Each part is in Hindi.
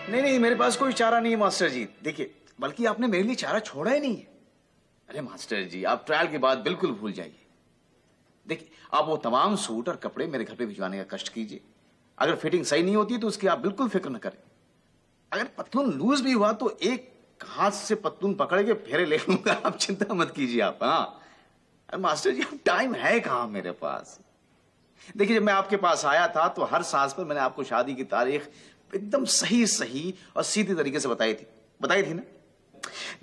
नहीं नहीं, मेरे पास कोई चारा नहीं है मास्टर जी। देखिए, बल्कि आपने मेरे लिए चारा छोड़ा ही नहीं है। अरे मास्टर जी, आप ट्रायल के बाद बिल्कुल भूल जाइए। देखिए, आप वो तमाम सूट और कपड़े मेरे घर पे भिजवाने का कष्ट कीजिए। अगर फिटिंग सही नहीं होती तो उसकी आप बिल्कुल फिक्र न करें। अगर पतलून लूज भी हुआ तो एक हाथ से पतलून पकड़ के फेरे ले लूंगा, आप चिंता मत कीजिए आप। हाँ अरे मास्टर जी, अब टाइम है कहां मेरे पास। देखिए, जब मैं आपके पास आया था तो हर सांस पर मैंने आपको शादी की तारीख एकदम सही सही और सीधी तरीके से बताई थी ना?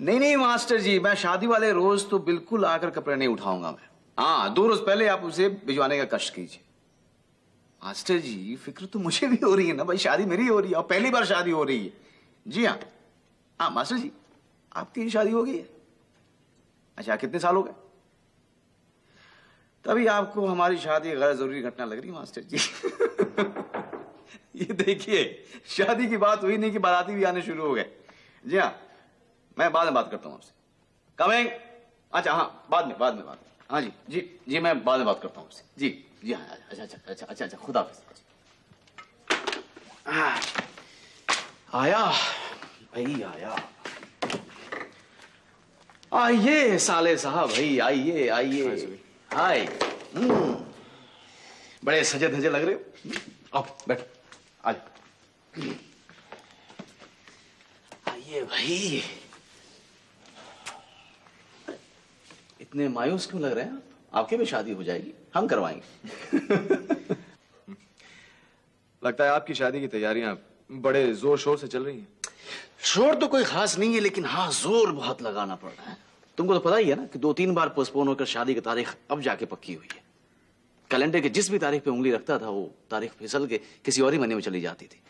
नहीं नहीं मास्टर जी, मैं शादी वाले रोज तो बिल्कुल आकर कपड़े नहीं उठाऊंगा मैं। हाँ, 2 रोज पहले आप उसे भिजवाने का कष्ट कीजिए। मास्टर जी, फिक्र तो मुझे भी हो रही है ना भाई, शादी मेरी हो रही है और पहली बार शादी हो रही है। जी हाँ। हाँ मास्टर जी, आपकी शादी हो गई है? अच्छा, कितने साल हो गए? तभी आपको हमारी शादी गैर जरूरी घटना लग रही है मास्टर जी। ये देखिए, शादी की बात हुई नहीं कि बाराती भी आने शुरू हो गए। जी हाँ, मैं बाद में बात करता हूँ आपसे। कमिंग। अच्छा हाँ, बाद में बात। हाँ जी जी जी, मैं बाद में बात करता हूँ आपसे। जी हाँ। अच्छा, खुदा हाफिज़। आया भाई, आइए साले साहब, भाई आइए। हाय। बड़े सजे धजे लग रहे हो। आओ बैठो, आइए। आइए भाई। इतने मायूस क्यों लग रहे हैं आप? आपके भी शादी हो जाएगी, हम करवाएंगे। लगता है आपकी शादी की तैयारियां बड़े जोर शोर से चल रही हैं। शोर तो कोई खास नहीं है, लेकिन हाँ, जोर बहुत लगाना पड़ रहा है। तुमको तो पता ही है ना कि 2-3 बार पोस्टपोन होकर शादी की तारीख अब जाके पक्की हुई है। कैलेंडर के जिस भी तारीख पे उंगली रखता था, वो तारीख फिसल के किसी और ही महीने में चली जाती थी।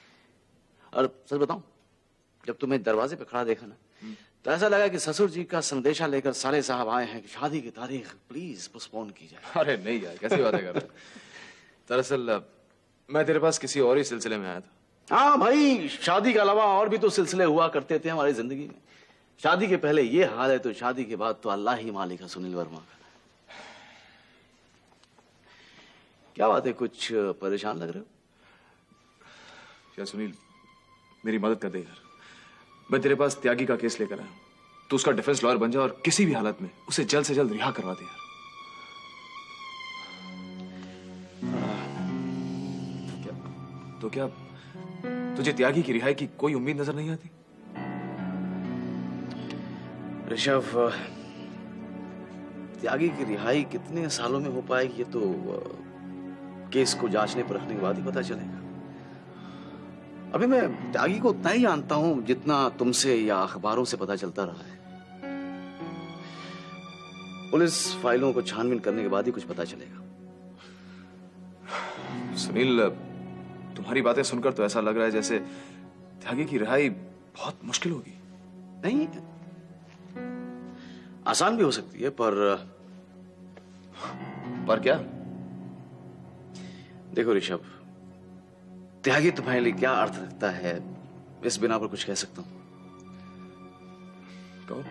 और सच बताऊं, जब तुम्हें दरवाजे पे खड़ा देखा ना, तो ऐसा लगा कि ससुर जी का संदेशा लेकर साले साहब आए हैं कि शादी की तारीख प्लीज पोस्टपोन की जाए। अरे नहीं यार, कैसी बातें कर रहे हैं। दरअसल मैं तेरे पास किसी और ही सिलसिले में आया था। हाँ भाई, शादी के अलावा और भी तो सिलसिले हुआ करते थे हमारी जिंदगी में। शादी के पहले ये हाल है तो शादी के बाद तो अल्लाह ही मालिक है सुनील वर्मा का। क्या बात है, कुछ परेशान लग रहे हो? क्या सुनील, मेरी मदद कर दे यार। मैं तेरे पास त्यागी का केस लेकर आया हूं, तो उसका डिफेंस लॉयर बन जा और किसी भी हालत में उसे जल्द से जल्द रिहा करवा दे यार। क्या तुझे त्यागी की रिहाई की कोई उम्मीद नजर नहीं आती? ऋषभ, त्यागी की रिहाई कितने सालों में हो पाएगी, ये तो केस को जांचने परखने के बाद ही पता चलेगा। अभी मैं त्यागी को उतना ही जानता हूं जितना तुमसे या अखबारों से पता चलता रहा है। पुलिस फाइलों को छानबीन करने के बाद ही कुछ पता चलेगा। सुनील, तुम्हारी बातें सुनकर तो ऐसा लग रहा है जैसे त्यागी की रिहाई बहुत मुश्किल होगी। नहीं, आसान भी हो सकती है, पर क्या? देखो ऋषभ, त्यागी तुम्हारे लिए क्या अर्थ रखता है, इस बिना पर कुछ कह सकता हूं। कहो।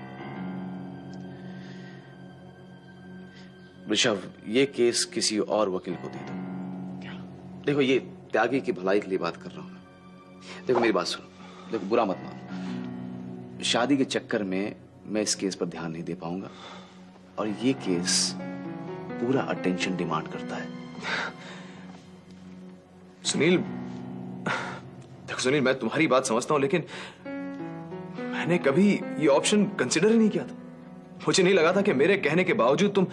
ऋषभ, ये केस किसी और वकील को दे दो। क्या? देखो, ये त्यागी की भलाई के लिए बात कर रहा हूं मैं। देखो मेरी बात सुनो, देखो बुरा मत मानो, शादी के चक्कर में मैं इस केस पर ध्यान नहीं दे पाऊंगा और ये केस पूरा अटेंशन डिमांड करता है। सुनील, देखो सुनील, मैं तुम्हारी बात समझता हूं, लेकिन मैंने कभी ये ऑप्शन कंसिडर ही नहीं किया था। मुझे नहीं लगा था कि मेरे कहने के बावजूद तुम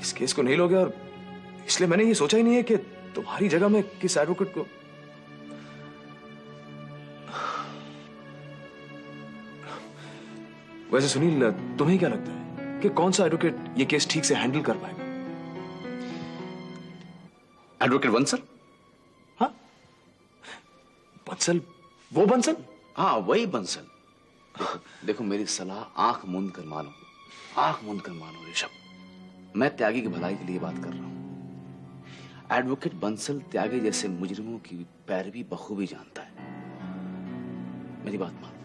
इस केस को नहीं लोगे, और इसलिए मैंने ये सोचा ही नहीं है कि तुम्हारी जगह में किस एडवोकेट को। वैसे सुनील, तुम्हें क्या लगता है कि कौन सा एडवोकेट ये केस ठीक से हैंडल कर पाएगा? एडवोकेट बंसल? हाँ बंसल? वो बंसल? हाँ, वही बंसल। देखो मेरी सलाह आंख मूंद कर मानो, आंख मूंद कर मानो ऋषभ। मैं त्यागी की भलाई के लिए बात कर रहा हूं। एडवोकेट बंसल त्यागी जैसे मुजरिमों की पैरवी बखूबी जानता है। मेरी बात मान।